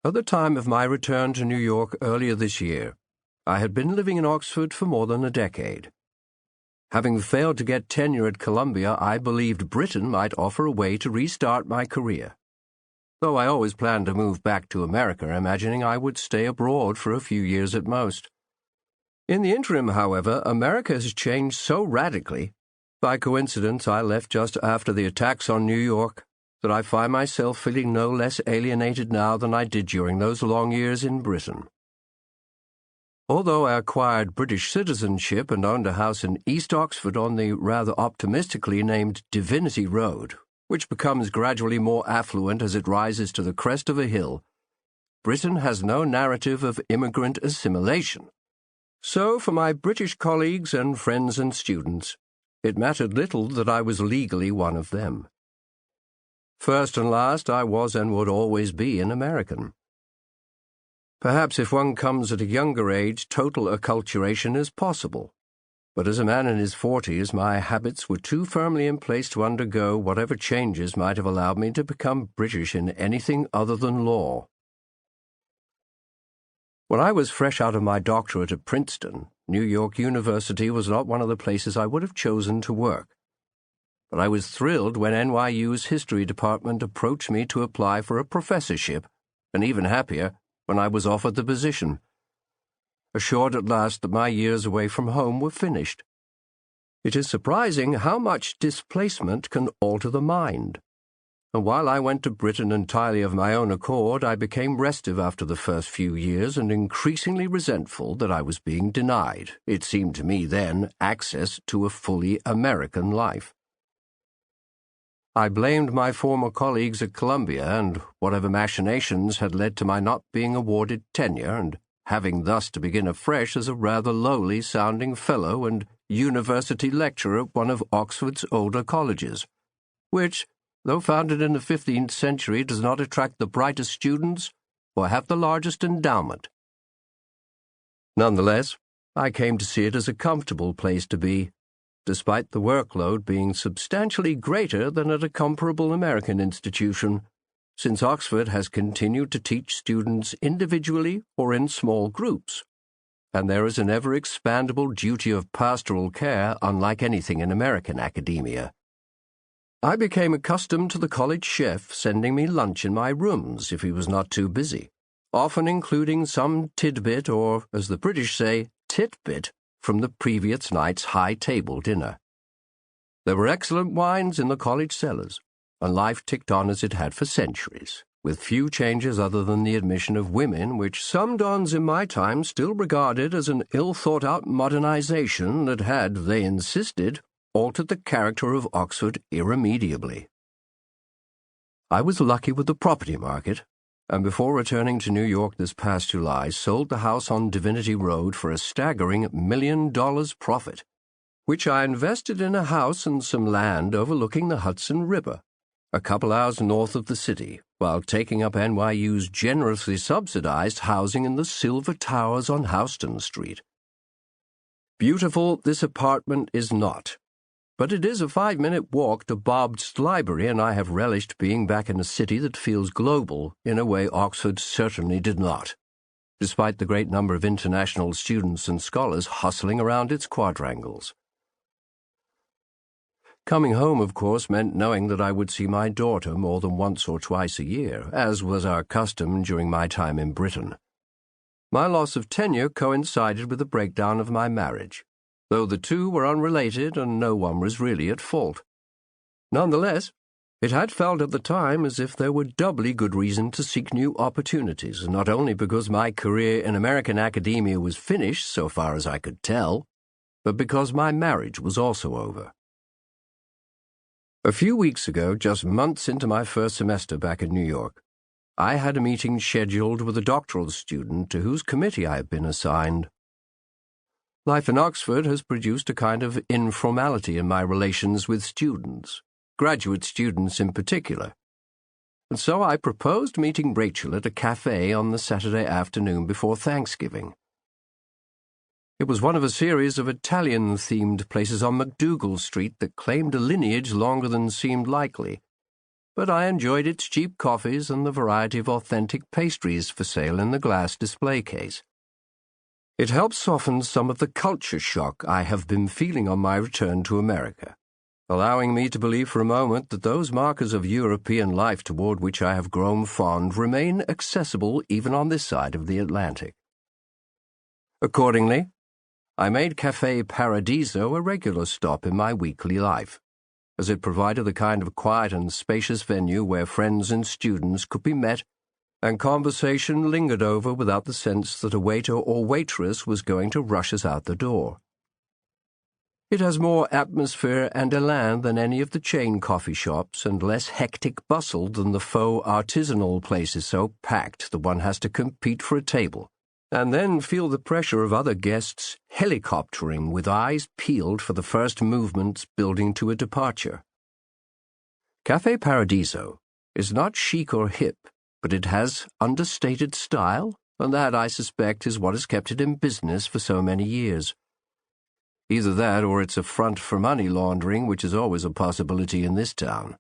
At the time of my return to New York earlier this year, I had been living in Oxford for more than a decade. Having failed to get tenure at Columbia, I believed Britain might offer a way to restart my career, though I always planned to move back to America, imagining I would stay abroad for a few years at most. In the interim, however, America has changed so radically. By coincidence, I left just after the attacks on New York, that I find myself feeling no less alienated now than I did during those long years in Britain. Although I acquired British citizenship and owned a house in East Oxford on the rather optimistically named Divinity Road, which becomes gradually more affluent as it rises to the crest of a hill, Britain has no narrative of immigrant assimilation. So, for my British colleagues and friends and students, it mattered little that I was legally one of them. First and last, I was and would always be an American. Perhaps if one comes at a younger age, total acculturation is possible. But as a man in his 40s, my habits were too firmly in place to undergo whatever changes might have allowed me to become British in anything other than law. When I was fresh out of my doctorate at Princeton, New York University was not one of the places I would have chosen to work. But I was thrilled when NYU's history department approached me to apply for a professorship, and even happier when I was offered the position, assured at last that my years away from home were finished. It is surprising how much displacement can alter the mind. And while I went to Britain entirely of my own accord, I became restive after the first few years and increasingly resentful that I was being denied, it seemed to me then, access to a fully American life. I blamed my former colleagues at Columbia and whatever machinations had led to my not being awarded tenure and having thus to begin afresh as a rather lowly-sounding fellow and university lecturer at one of Oxford's older colleges, which, though founded in the 15th century, does not attract the brightest students or have the largest endowment. Nonetheless, I came to see it as a comfortable place to be, despite the workload being substantially greater than at a comparable American institution, since Oxford has continued to teach students individually or in small groups, and there is an ever-expandable duty of pastoral care unlike anything in American academia. I became accustomed to the college chef sending me lunch in my rooms if he was not too busy, often including some tidbit or, as the British say, titbit, from the previous night's high-table dinner. There were excellent wines in the college cellars, and life ticked on as it had for centuries, with few changes other than the admission of women, which some dons in my time still regarded as an ill-thought-out modernization that had, they insisted, altered the character of Oxford irremediably. I was lucky with the property market, and before returning to New York this past July, sold the house on Divinity Road for a staggering $1 million profit, which I invested in a house and some land overlooking the Hudson River, a couple hours north of the city, while taking up NYU's generously subsidized housing in the Silver Towers on Houston Street. Beautiful this apartment is not, but it is a 5-minute walk to Bob's Library, and I have relished being back in a city that feels global in a way Oxford certainly did not, despite the great number of international students and scholars hustling around its quadrangles. Coming home, of course, meant knowing that I would see my daughter more than once or twice a year, as was our custom during my time in Britain. My loss of tenure coincided with the breakdown of my marriage, though the two were unrelated and no one was really at fault. Nonetheless, it had felt at the time as if there were doubly good reason to seek new opportunities, not only because my career in American academia was finished so far as I could tell, but because my marriage was also over. A few weeks ago, just months into my first semester back in New York, I had a meeting scheduled with a doctoral student to whose committee I had been assigned. Life in Oxford has produced a kind of informality in my relations with students, graduate students in particular, and so I proposed meeting Rachel at a cafe on the Saturday afternoon before Thanksgiving. It was one of a series of Italian-themed places on MacDougall Street that claimed a lineage longer than seemed likely, but I enjoyed its cheap coffees and the variety of authentic pastries for sale in the glass display case. It helped soften some of the culture shock I have been feeling on my return to America, allowing me to believe for a moment that those markers of European life toward which I have grown fond remain accessible even on this side of the Atlantic. Accordingly, I made Café Paradiso a regular stop in my weekly life, as it provided the kind of quiet and spacious venue where friends and students could be met and conversation lingered over without the sense that a waiter or waitress was going to rush us out the door. It has more atmosphere and elan than any of the chain coffee shops and less hectic bustle than the faux artisanal places so packed that one has to compete for a table and then feel the pressure of other guests helicoptering with eyes peeled for the first movements building to a departure. Café Paradiso is not chic or hip, but it has understated style, and that, I suspect, is what has kept it in business for so many years. Either that or it's a front for money laundering, which is always a possibility in this town.